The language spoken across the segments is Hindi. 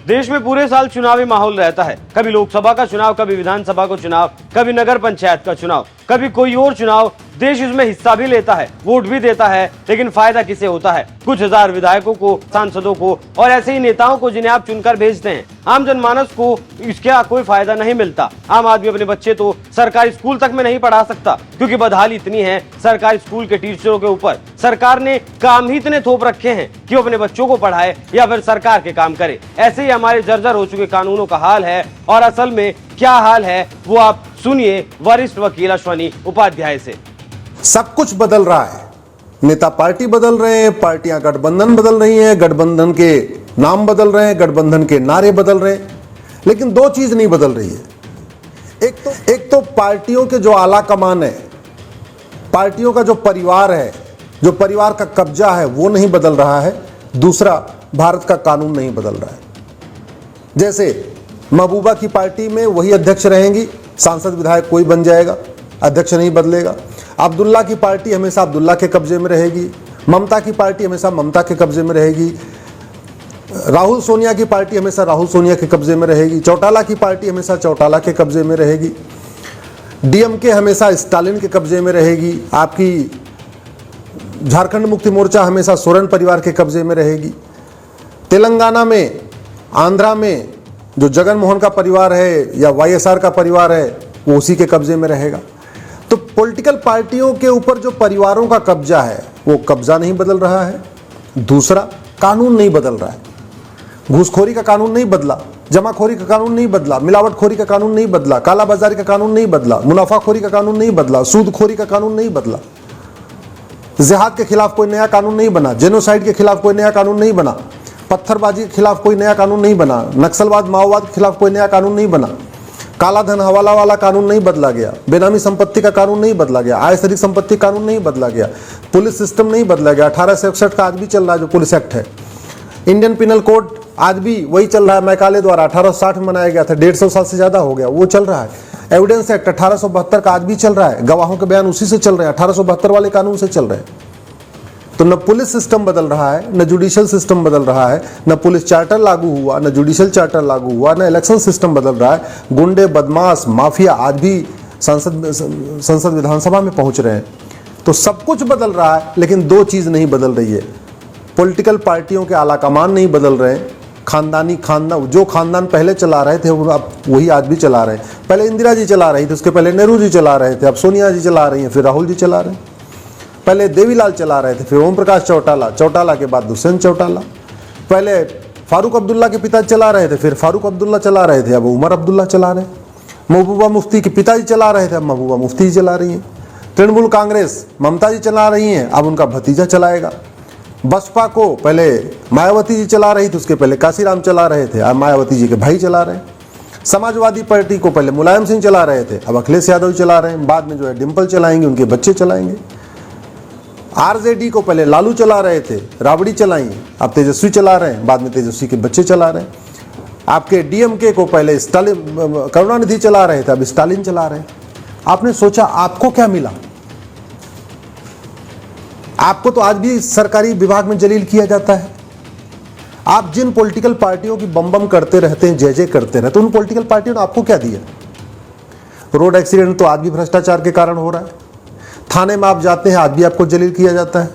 देश में पूरे साल चुनावी माहौल रहता है। कभी लोकसभा का चुनाव, कभी विधानसभा का चुनाव, कभी नगर पंचायत का चुनाव, कभी कोई और चुनाव। देश इसमें हिस्सा भी लेता है, वोट भी देता है, लेकिन फायदा किसे होता है? कुछ हजार विधायकों को, सांसदों को और ऐसे ही नेताओं को जिन्हें आप चुनकर भेजते हैं। आम जनमानस को इसका कोई फायदा नहीं मिलता। आम आदमी अपने बच्चे तो सरकारी स्कूल तक में नहीं पढ़ा सकता, क्योंकि बदहाली इतनी है सरकारी स्कूल के टीचरों के ऊपर। सरकार ने काम ही इतने थोप रखे हैं कि वो अपने बच्चों को पढ़ाए या फिर सरकार के काम करे। ऐसे ही हमारे जर्जर हो चुके कानूनों का हाल है। और असल में क्या हाल है वो आप सुनिए वरिष्ठ वकील अश्वनी उपाध्याय से। सब कुछ बदल रहा है, नेता पार्टी बदल रहे हैं, पार्टियां गठबंधन बदल रही हैं, गठबंधन के नाम बदल रहे हैं, गठबंधन के नारे बदल रहे हैं, लेकिन दो चीज नहीं बदल रही है। एक तो पार्टियों के जो आला कमान है, पार्टियों का जो परिवार है, जो परिवार का कब्जा है, वो नहीं बदल रहा है। दूसरा, भारत का कानून नहीं बदल रहा है। जैसे महबूबा की पार्टी में वही अध्यक्ष रहेंगी, सांसद विधायक कोई बन जाएगा, अध्यक्ष नहीं बदलेगा। अब्दुल्ला की पार्टी हमेशा अब्दुल्ला के कब्जे में रहेगी, ममता की पार्टी हमेशा ममता के कब्जे में रहेगी, राहुल सोनिया की पार्टी हमेशा राहुल सोनिया के कब्जे में रहेगी, चौटाला की पार्टी हमेशा चौटाला के कब्जे में रहेगी, डीएमके हमेशा स्टालिन के कब्जे में रहेगी, आपकी झारखंड मुक्ति मोर्चा हमेशा सोरेन परिवार के कब्जे में रहेगी, तेलंगाना में, आंध्रा में जो जगन मोहन का परिवार है या वाईएसआर का परिवार है वो उसी के कब्जे में रहेगा। तो पॉलिटिकल पार्टियों के ऊपर जो परिवारों का कब्जा है वो कब्जा नहीं बदल रहा है। दूसरा, कानून नहीं बदल रहा है। घूसखोरी का कानून नहीं बदला, जमाखोरी का कानून नहीं बदला, मिलावटखोरी का कानून नहीं बदला, कालाबाजारी का कानून नहीं बदला, मुनाफाखोरी का कानून नहीं बदला, सूदखोरी का कानून नहीं बदला, जिहाद के खिलाफ कोई नया कानून नहीं बना, जेनोसाइड के खिलाफ कोई नया कानून नहीं बना, पत्थरबाजी के खिलाफ कोई नया कानून नहीं बना, नक्सलवाद माओवाद के खिलाफ कोई नया कानून नहीं बना, काला धन हवाला वाला कानून नहीं बदला गया, बेनामी संपत्ति का कानून नहीं बदला गया, आय से अधिक संपत्ति कानून नहीं बदला गया, पुलिस सिस्टम नहीं बदला गया। 1861 का आज भी चल रहा है जो पुलिस एक्ट है। इंडियन पिनल कोड आज भी वही चल रहा है, मैकाले द्वारा 1860 में बनाया गया था, 150 साल से ज्यादा हो गया, वो चल रहा है। एविडेंस एक्ट 1872 का आज भी चल रहा है, गवाहों के बयान उसी से चल रहे हैं, 1872 वाले कानून से चल रहे हैं। तो न पुलिस सिस्टम बदल रहा है, न जुडिशियल सिस्टम बदल रहा है, न पुलिस चार्टर लागू हुआ, न जुडिशियल चार्टर लागू हुआ, न इलेक्शन सिस्टम बदल रहा है। गुंडे, बदमाश, माफिया आज भी संसद विधानसभा में पहुंच रहे हैं। तो सब कुछ बदल रहा है, लेकिन दो चीज नहीं बदल रही है। पॉलिटिकल पार्टियों के आला कमान नहीं बदल रहे हैं। खानदान जो खानदान पहले चला रहे थे अब वही आज भी चला रहे हैं। पहले इंदिरा जी चला रही थी, उसके पहले नेहरू जी चला रहे थे, अब सोनिया जी चला रही हैं, फिर राहुल जी चला रहे हैं। पहले देवीलाल चला रहे थे, फिर ओम प्रकाश चौटाला, चौटाला के बाद दुष्यंत चौटाला। पहले फारूक अब्दुल्ला के पिता चला रहे थे, फिर फारूक अब्दुल्ला चला रहे थे, अब उमर अब्दुल्ला चला रहे हैं। महबूबा मुफ्ती के पिताजी चला रहे थे, अब महबूबा मुफ्ती जी चला रही हैं। तृणमूल कांग्रेस ममता जी चला रही हैं, अब उनका भतीजा चलाएगा। बसपा को पहले मायावती जी चला रही थी, उसके पहले काशीराम चला रहे थे, अब मायावती जी के भाई चला रहे हैं। समाजवादी पार्टी को पहले मुलायम सिंह चला रहे थे, अब अखिलेश यादव चला रहे हैं। बाद में जो है डिम्पल चलाएंगे, उनके बच्चे चलाएंगे। आरजेडी को पहले लालू चला रहे थे, राबड़ी चलाई, अब तेजस्वी चला रहे हैं, बाद में तेजस्वी के बच्चे चला रहे हैं। आपके डीएमके को पहले स्टालिन, करुणानिधि चला रहे थे, अब स्टालिन चला रहे हैं। आपने सोचा आपको क्या मिला? आपको तो आज भी सरकारी विभाग में जलील किया जाता है। आप जिन पॉलिटिकल पार्टियों की बम बम करते रहते हैं, जय जय करते रहते हैं, उन पॉलिटिकल पार्टियों ने आपको क्या दिया? रोड एक्सीडेंट तो आज भी भ्रष्टाचार के कारण हो रहा है। थाने में आप जाते हैं, आज भी आपको जलील किया जाता है।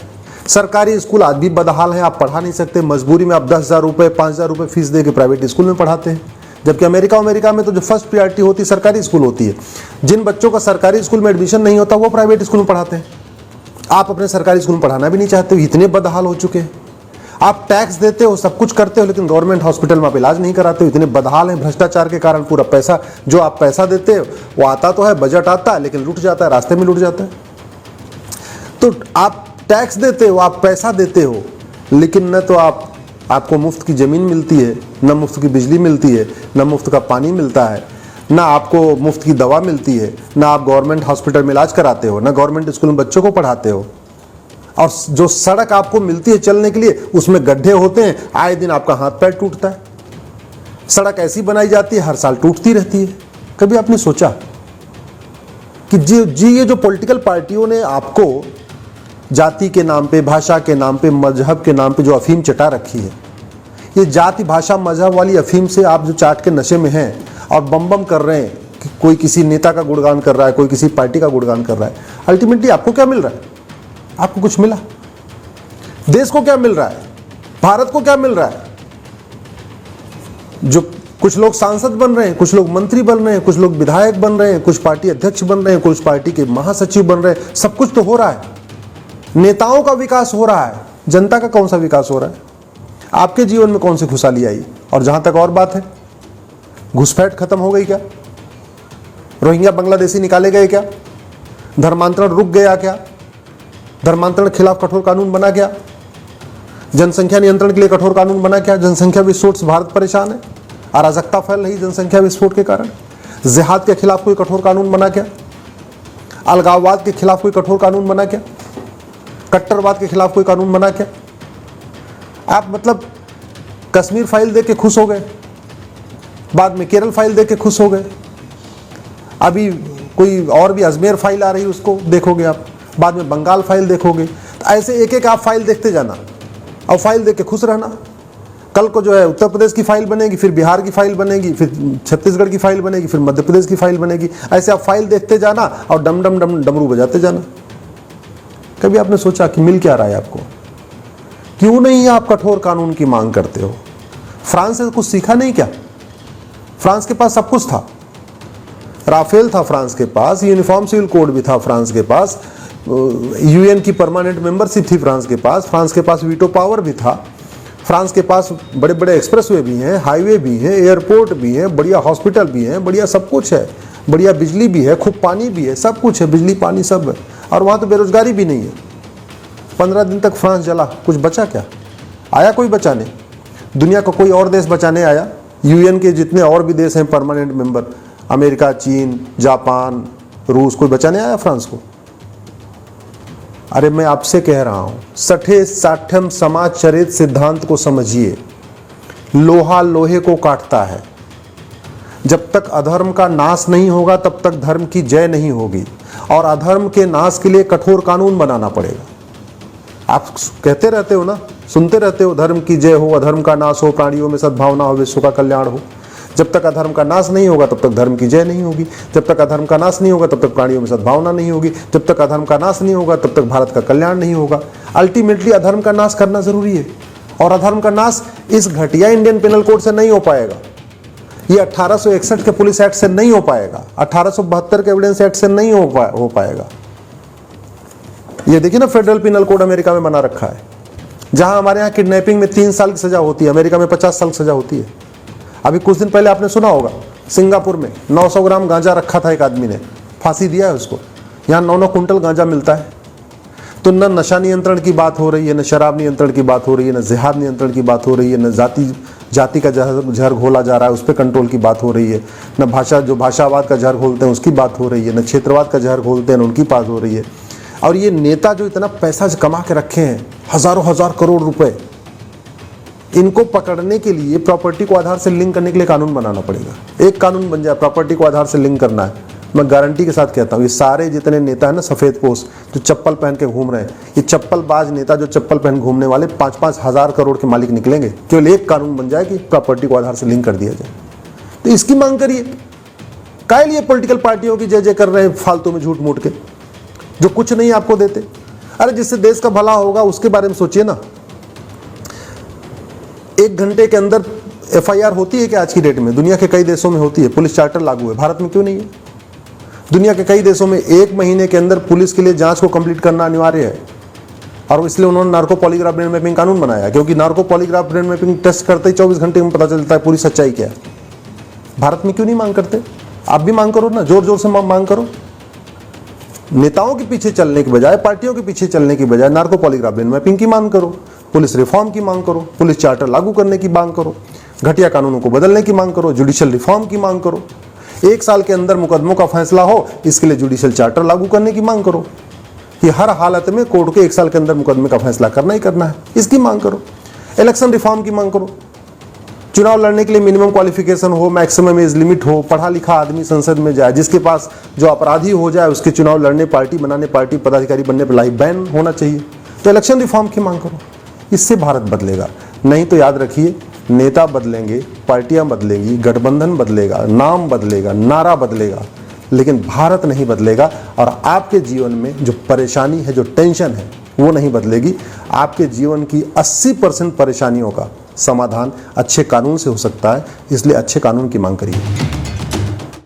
सरकारी स्कूल आज भी बदहाल है, आप पढ़ा नहीं सकते। मजबूरी में आप 10,000 रुपये, 5,000 रुपये फीस दे के प्राइवेट स्कूल में पढ़ाते हैं, जबकि अमेरिका में तो जो फर्स्ट प्रायोरिटी होती है सरकारी स्कूल होती है। जिन बच्चों का सरकारी स्कूल में एडमिशन नहीं होता वो प्राइवेट स्कूल में पढ़ाते हैं। आप अपने सरकारी स्कूल में पढ़ाना भी नहीं चाहते हो, इतने बदहाल हो चुके हैं। आप टैक्स देते हो, सब कुछ करते हो, लेकिन गवर्नमेंट हॉस्पिटल में आप इलाज नहीं कराते हो, इतने बदहाल हैं। भ्रष्टाचार के कारण पूरा पैसा जो आप पैसा देते हो वो आता तो है, बजट आता है, लेकिन लुट जाता है, रास्ते में लुट जाता है। तो आप टैक्स देते हो, आप पैसा देते हो, लेकिन न तो आपको मुफ्त की ज़मीन मिलती है, न मुफ्त की बिजली मिलती है, न मुफ्त का पानी मिलता है, ना आपको मुफ्त की दवा मिलती है, ना आप गवर्नमेंट हॉस्पिटल में इलाज कराते हो, ना गवर्नमेंट स्कूल में बच्चों को पढ़ाते हो। और जो सड़क आपको मिलती है चलने के लिए, उसमें गड्ढे होते हैं, आए दिन आपका हाथ पैर टूटता है। सड़क ऐसी बनाई जाती है, हर साल टूटती रहती है। कभी आपने सोचा कि जी ये जो पॉलिटिकल पार्टियों ने आपको जाति के नाम पे, भाषा के नाम पे, मजहब के नाम पे जो अफीम चटा रखी है, ये जाति भाषा मजहब वाली अफीम से आप जो चाट के नशे में हैं और बम बम कर रहे हैं कि कोई किसी नेता का गुणगान कर रहा है, कोई किसी पार्टी का गुणगान कर रहा है, अल्टीमेटली आपको क्या मिल रहा है? आपको कुछ मिला? देश को क्या मिल रहा है? भारत को क्या मिल रहा है? जो कुछ लोग सांसद बन रहे हैं, कुछ लोग मंत्री बन रहे हैं, कुछ लोग विधायक बन रहे हैं, कुछ पार्टी अध्यक्ष बन रहे हैं, कुछ पार्टी के महासचिव बन रहे हैं, सब कुछ तो हो रहा है। नेताओं का विकास हो रहा है, जनता का कौन सा विकास हो रहा है? आपके जीवन में कौन सी खुशहाली आई? और जहां तक और बात है, घुसपैठ खत्म हो गई क्या? रोहिंग्या बांग्लादेशी निकाले गए क्या? धर्मांतरण रुक गया क्या? धर्मांतरण के खिलाफ कठोर कानून बना क्या? जनसंख्या नियंत्रण के लिए कठोर कानून बना क्या? जनसंख्या विस्फोट से भारत परेशान है, अराजकता फैल रही जनसंख्या विस्फोट के कारण। जिहाद के खिलाफ कोई कठोर कानून बना क्या? अलगाववाद के खिलाफ कोई कठोर कानून बना क्या? कट्टरवाद के खिलाफ कोई कानून बना क्या? आप मतलब कश्मीर फाइल देख के खुश हो गए, बाद में केरल फाइल देख के खुश हो गए, अभी कोई और भी अजमेर फाइल आ रही है उसको देखोगे आप, बाद में बंगाल फाइल देखोगे। तो ऐसे एक एक आप फाइल देखते जाना और फाइल देख के खुश रहना। कल को जो है उत्तर प्रदेश की फाइल बनेगी, फिर बिहार की फाइल बनेगी, फिर छत्तीसगढ़ की फाइल बनेगी, फिर मध्य प्रदेश की फाइल बनेगी। ऐसे आप फाइल देखते जाना और डम डम डम डमरू बजाते जाना। कभी आपने सोचा कि मिल क्या रहा है आपको? क्यों नहीं आप कठोर कानून की मांग करते हो? फ्रांस से कुछ सीखा नहीं क्या? फ्रांस के पास सब कुछ था, राफेल था फ्रांस के पास, यूनिफॉर्म सिविल कोड भी था फ्रांस के पास, यूएन की परमानेंट मेंबरशिप थी फ्रांस के पास वीटो पावर भी था, फ्रांस के पास बड़े बड़े एक्सप्रेसवे भी हैं, हाईवे भी हैं, एयरपोर्ट भी हैं, बढ़िया हॉस्पिटल भी हैं, बढ़िया सब कुछ है, बढ़िया बिजली भी है, खूब पानी भी है, सब कुछ है, बिजली पानी सब है। और वहाँ तो बेरोजगारी भी नहीं है। 15 दिन तक फ्रांस जला, कुछ बचा क्या? आया कोई बचाने? दुनिया का कोई और देश बचाने आया? यूएन के जितने और भी देश हैं परमानेंट मेंबर, अमेरिका, चीन, जापान, रूस, कोई बचाने आया फ्रांस को? अरे मैं आपसे कह रहा हूं, सठे साठ्यम समाजचरित सिद्धांत को समझिए। लोहा लोहे को काटता है। जब तक अधर्म का नाश नहीं होगा तब तक धर्म की जय नहीं होगी, और अधर्म के नाश के लिए कठोर कानून बनाना पड़ेगा। आप कहते रहते हो ना, सुनते रहते हो, धर्म की जय हो, अधर्म का नाश हो, प्राणियों में सद्भावना हो, विश्व का कल्याण हो। जब तक अधर्म का नाश नहीं होगा तब तक धर्म की जय नहीं होगी। जब तक अधर्म का नाश नहीं होगा तब तक प्राणियों में सद्भावना नहीं होगी। जब तक अधर्म का नाश नहीं होगा तब तक भारत का कल्याण नहीं होगा। अल्टीमेटली अधर्म का नाश करना जरूरी है, और अधर्म का नाश इस घटिया इंडियन पेनल कोड से नहीं हो पाएगा। ये 1861 के पुलिस एक्ट से नहीं हो पाएगा, 1872 के एविडेंस एक्ट से नहीं हो पाएगा। ये देखिए ना, फेडरल पेनल कोड अमेरिका में बना रखा है। जहां हमारे यहाँ किडनैपिंग में 3 साल की सजा होती है, अमेरिका में 50 साल की सजा होती है। अभी कुछ दिन पहले आपने सुना होगा, सिंगापुर में 900 ग्राम गांजा रखा था एक आदमी ने, फांसी दिया है उसको। यहाँ 9-9 कुंटल गांजा मिलता है। तो न नशा नियंत्रण की बात हो रही है, न शराब नियंत्रण की बात हो रही है, न जिहाद नियंत्रण की बात हो रही है, न जाति का जहर घोला जा रहा है उस पर कंट्रोल की बात हो रही है, न भाषावाद का जहर घोलते हैं उसकी बात हो रही है, न क्षेत्रवाद का जहर घोलते हैं उनकी बात हो रही है। और ये नेता जो इतना पैसा कमा के रखे हैं, हजारों हजार करोड़ रुपए, इनको पकड़ने के लिए प्रॉपर्टी को आधार से लिंक करने के लिए कानून बनाना पड़ेगा। एक कानून बन जाए, प्रॉपर्टी को आधार से लिंक करना है। मैं गारंटी के साथ कहता हूँ, ये सारे जितने नेता हैं ना सफ़ेद पोश जो चप्पल पहन के घूम रहे हैं, ये चप्पलबाज नेता जो चप्पल पहन घूमने वाले 5-5 हज़ार करोड़ के मालिक निकलेंगे। केवल एक कानून बन जाए कि प्रॉपर्टी को आधार से लिंक कर दिया जाए। तो इसकी मांग करिए। काहे लिए पॉलिटिकल पार्टियों की जय जय कर रहे हैं फालतू में झूठ मूठ के, जो कुछ नहीं आपको देते? अरे जिससे देश का भला होगा उसके बारे में सोचिए ना। 1 घंटे के अंदर FIR होती है क्या आज की डेट में? दुनिया के कई देशों में होती है, पुलिस चार्टर लागू है, भारत में क्यों नहीं है? दुनिया के कई देशों में 1 महीने के अंदर पुलिस के लिए जांच को कंप्लीट करना अनिवार्य है, और इसलिए उन्होंने नार्को पॉलीग्राफ ब्रेन मैपिंग कानून बनाया, क्योंकि narco polygraph brain mapping test करते ही 24 घंटे में पता चलता है पूरी सच्चाई क्या है। भारत में क्यों नहीं मांग करते? आप भी मांग करो ना, जोर जोर से मांग करो। नेताओं के पीछे चलने की बजाय, पार्टियों के पीछे चलने की बजाय नार्को पॉलीग्राफ ब्रेन मैपिंग की मांग करो, पुलिस रिफॉर्म की मांग करो, पुलिस चार्टर लागू करने की मांग करो, घटिया कानूनों को बदलने की मांग करो, जुडिशियल रिफॉर्म की मांग करो, 1 साल के अंदर मुकदमों का फैसला हो इसके लिए जुडिशियल चार्टर लागू करने की मांग करो, कि हर हालत में कोर्ट को 1 साल के अंदर मुकदमे का फैसला करना ही करना है, इसकी मांग करो। इलेक्शन रिफॉर्म की मांग करो, चुनाव लड़ने के लिए मिनिमम क्वालिफिकेशन हो, मैक्सिमम एज लिमिट हो, पढ़ा लिखा आदमी संसद में जाए, जिसके पास जो अपराधी हो जाए उसके चुनाव लड़ने, पार्टी बनाने, पार्टी पदाधिकारी बनने पर लाइफ बैन होना चाहिए। तो इलेक्शन रिफॉर्म की मांग करो, इससे भारत बदलेगा। नहीं तो याद रखिए, नेता बदलेंगे, पार्टियां बदलेंगी, गठबंधन बदलेगा, नाम बदलेगा, नारा बदलेगा, लेकिन भारत नहीं बदलेगा। और आपके जीवन में जो परेशानी है, जो टेंशन है, वो नहीं बदलेगी। आपके जीवन की 80% परेशानियों का समाधान अच्छे कानून से हो सकता है, इसलिए अच्छे कानून की मांग करिए।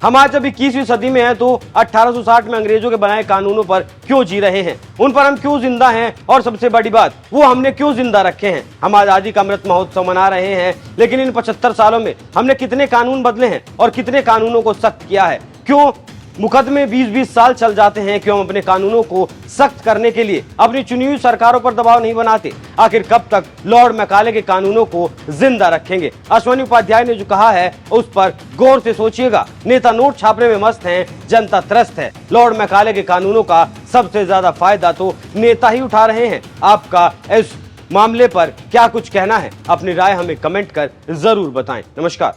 हम आज जब 21वीं सदी में हैं तो 1860 में अंग्रेजों के बनाए कानूनों पर क्यों जी रहे हैं, उन पर हम क्यों जिंदा हैं, और सबसे बड़ी बात वो हमने क्यों जिंदा रखे हैं। हम आजादी का अमृत महोत्सव मना रहे हैं, लेकिन इन 75 सालों में हमने कितने कानून बदले हैं और कितने कानूनों को सख्त किया है। क्यों मुकदमे 20-20 साल चल जाते हैं, क्यों हम अपने कानूनों को सख्त करने के लिए अपनी चुनी हुई सरकारों पर दबाव नहीं बनाते। आखिर कब तक लॉर्ड मैकाले के कानूनों को जिंदा रखेंगे। अश्वनी उपाध्याय ने जो कहा है उस पर गौर से सोचिएगा। नेता नोट छापने में मस्त हैं, जनता त्रस्त है। लॉर्ड मैकाले के कानूनों का सबसे ज्यादा फायदा तो नेता ही उठा रहे हैं। आपका इस मामले पर क्या कुछ कहना है, अपनी राय हमें कमेंट कर जरूर बताएं। नमस्कार।